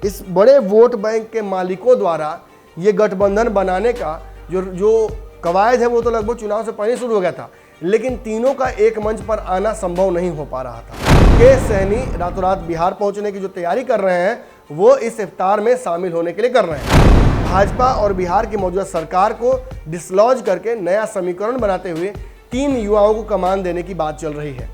इस बड़े vote bank के मालिकों द्वारा ये गठबंधन बनाने का जो कवायद है वो तो लगभग चुनाव से पहले शुरू हो गया था, लेकिन तीनों का एक मंच पर आना संभव नहीं हो पा रहा था। मुकेश सहनी रातों रात बिहार पहुंचने की जो तैयारी कर रहे हैं वो इस इफ्तार में शामिल होने के लिए कर रहे हैं। भाजपा और बिहार की मौजूदा सरकार को डिसलॉज करके नया समीकरण बनाते हुए 3 युवाओं को कमान देने की बात चल रही है।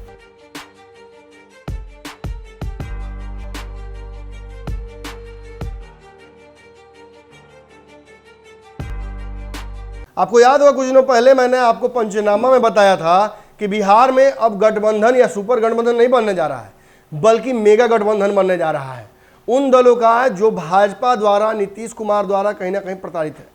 आपको याद होगा कुछ दिनों पहले मैंने आपको पंचनामा में बताया था कि बिहार में अब गठबंधन या सुपर गठबंधन नहीं बनने जा रहा है बल्कि मेगा गठबंधन बनने जा रहा है उन दलों का जो भाजपा द्वारा, नीतीश कुमार द्वारा कहीं ना कहीं प्रताड़ित है।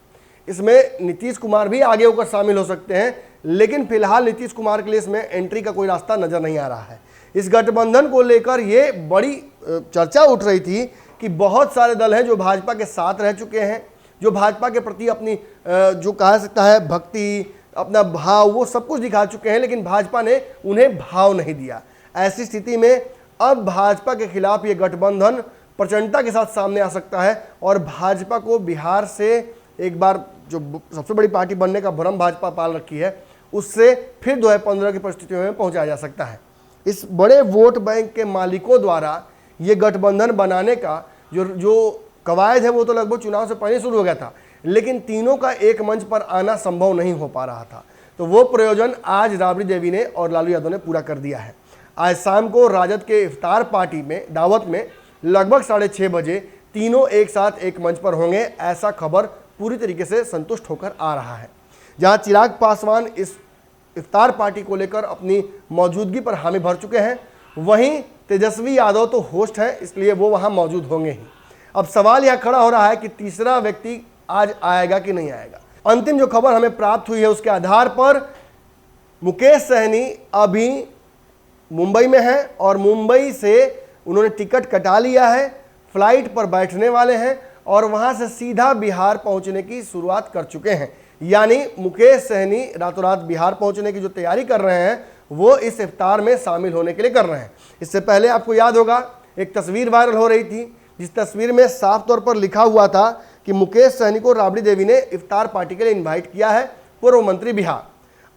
इसमें नीतीश कुमार भी आगे होकर शामिल हो सकते हैं, लेकिन फिलहाल नीतीश कुमार के लिए इसमें एंट्री का कोई रास्ता नजर नहीं आ रहा है। इस गठबंधन को लेकर ये बड़ी चर्चा उठ रही थी कि बहुत सारे दल हैं जो भाजपा के साथ रह चुके हैं, जो भाजपा के प्रति अपनी जो कहा सकता है भक्ति, अपना भाव, वो सब कुछ दिखा चुके हैं, लेकिन भाजपा ने उन्हें भाव नहीं दिया। ऐसी स्थिति में अब भाजपा के खिलाफ ये गठबंधन प्रचंडता के साथ सामने आ सकता है और भाजपा को बिहार से एक बार जो सबसे बड़ी पार्टी बनने का भ्रम भाजपा पाल रखी है उससे फिर 2015 की परिस्थितियों में पहुंचाया जा सकता है। इस बड़े वोट बैंक के मालिकों द्वारा ये गठबंधन बनाने का जो कवायद है वो तो लगभग चुनाव से पहले शुरू हो गया था, लेकिन तीनों का एक मंच पर आना संभव नहीं हो पा रहा था। तो वो प्रयोजन आज राबड़ी देवी ने और लालू यादव ने पूरा कर दिया है। आज शाम को राजद के इफ्तार पार्टी में दावत में लगभग 6:30 बजे तीनों एक साथ एक मंच पर होंगे, ऐसा खबर पूरी तरीके से संतुष्ट होकर आ रहा है। जहां चिराग पासवान इस इफ्तार पार्टी को लेकर अपनी मौजूदगी पर हामी भर चुके हैं, वहीं तेजस्वी यादव तो होस्ट हैं, इसलिए वो वहां मौजूद होंगे ही। अब सवाल यह खड़ा हो रहा है कि तीसरा व्यक्ति आज आएगा कि नहीं आएगा। अंतिम जो खबर हमें प्राप्त हुई है उसके आधार पर मुकेश सहनी अभी मुंबई में है और मुंबई से उन्होंने टिकट कटा लिया है, फ्लाइट पर बैठने वाले हैं और वहां से सीधा बिहार पहुंचने की शुरुआत कर चुके हैं। यानी मुकेश सहनी रातों रात बिहार पहुंचने की जो तैयारी कर रहे हैं वो इस इफ्तार में शामिल होने के लिए कर रहे हैं। इससे पहले आपको याद होगा एक तस्वीर वायरल हो रही थी जिस तस्वीर में साफ तौर पर लिखा हुआ था कि मुकेश सहनी को राबड़ी देवी ने इफ्तार पार्टी के लिए इन्वाइट किया है, पूर्व मंत्री बिहार।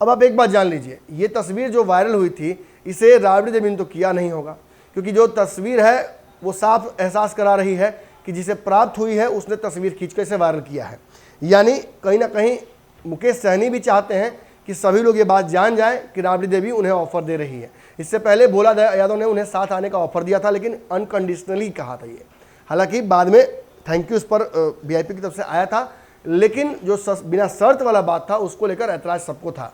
अब आप एक बात जान लीजिए, ये तस्वीर जो वायरल हुई थी इसे राबड़ी देवी ने तो किया नहीं होगा, क्योंकि जो तस्वीर है वो साफ एहसास करा रही है कि जिसे प्राप्त हुई है उसने तस्वीर खींचकर इसे वायरल किया है। यानी कहीं ना कहीं मुकेश सहनी भी चाहते हैं कि सभी लोग ये बात जान जाएं कि राबड़ी देवी उन्हें ऑफर दे रही है। इससे पहले भोला यादव ने उन्हें साथ आने का ऑफर दिया था, लेकिन अनकंडीशनली कहा था ये। हालांकि बाद में थैंक यू उस पर वीआईपी की तरफ से आया था, लेकिन जो बिना शर्त वाला बात था उसको लेकर ऐतराज सबको था।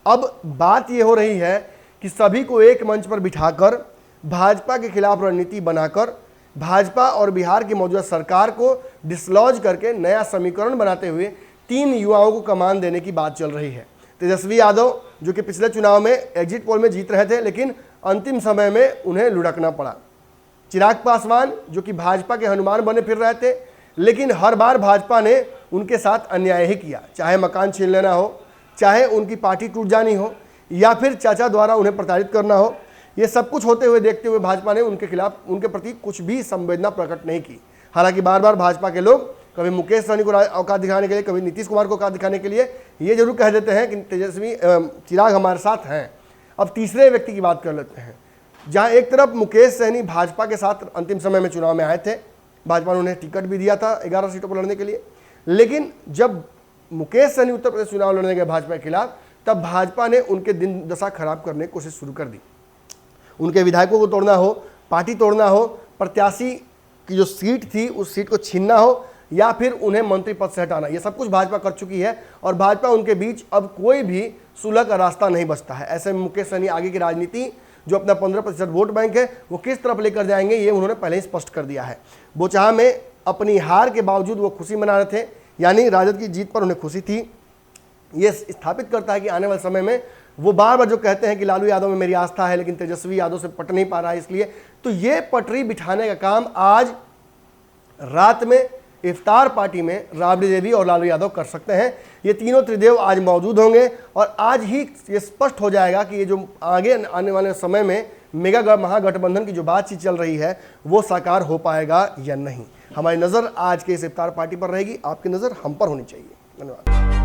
अब बात ये हो रही है कि सभी को एक मंच पर बिठाकर भाजपा के खिलाफ रणनीति बनाकर भाजपा और बिहार की मौजूदा सरकार को डिसलॉज करके नया समीकरण बनाते हुए 3 युवाओं को कमान देने की बात चल रही है। तेजस्वी यादव जो कि पिछले चुनाव में एग्जिट पोल में जीत रहे थे, लेकिन अंतिम समय में उन्हें लुढ़कना पड़ा। चिराग पासवान जो कि भाजपा के हनुमान बने फिर रहे थे, लेकिन हर बार भाजपा ने उनके साथ अन्याय ही किया, चाहे मकान छीन लेना हो, चाहे उनकी पार्टी टूट जानी हो, या फिर चाचा द्वारा उन्हें प्रताड़ित करना हो। ये सब कुछ होते हुए देखते हुए भाजपा ने उनके खिलाफ, उनके प्रति कुछ भी संवेदना प्रकट नहीं की। हालांकि बार बार भाजपा के लोग कभी मुकेश सहनी को औकात दिखाने के लिए, कभी नीतीश कुमार को औकात दिखाने के लिए ये जरूर कह देते हैं कि तेजस्वी चिराग हमारे साथ हैं। अब तीसरे व्यक्ति की बात कर लेते हैं, जहां एक तरफ मुकेश सहनी भाजपा के साथ अंतिम समय में चुनाव में आए थे, भाजपा ने उन्हें टिकट भी दिया था 11 सीटों पर लड़ने के लिए, लेकिन जब मुकेश सहनी उत्तर प्रदेश चुनाव लड़ने गए भाजपा के खिलाफ, तब भाजपा ने उनके दिन दशा खराब करने की कोशिश शुरू कर दी। उनके विधायकों को तोड़ना हो, पार्टी तोड़ना हो, प्रत्याशी की जो सीट थी उस सीट को छीनना हो, या फिर उन्हें मंत्री पद से हटाना, ये सब कुछ भाजपा कर चुकी है और भाजपा उनके बीच अब कोई भी सुलह का रास्ता नहीं बचता है। ऐसे में मुकेश सहनी आगे की राजनीति जो अपना 15% वोट बैंक है वो किस तरफ लेकर जाएंगे ये उन्होंने पहले ही स्पष्ट कर दिया है। बोचाहा में अपनी हार के बावजूद वो खुशी मना रहे थे, यानी राजद की जीत पर उन्हें खुशी थी। ये स्थापित करता है कि आने वाले समय में वो बार बार जो कहते हैं कि लालू यादव में मेरी आस्था है, लेकिन तेजस्वी यादव से पट नहीं पा रहा है, इसलिए तो ये पटरी बिठाने का काम आज रात में इफ्तार पार्टी में राबड़ी देवी और लालू यादव कर सकते हैं। ये तीनों त्रिदेव आज मौजूद होंगे और आज ही ये स्पष्ट हो जाएगा कि ये जो आगे आने वाले समय में मेगा महागठबंधन की जो बातचीत चल रही है वो साकार हो पाएगा या नहीं। हमारी नज़र आज के इस इफ्तार पार्टी पर रहेगी, आपकी नज़र हम पर होनी चाहिए। धन्यवाद।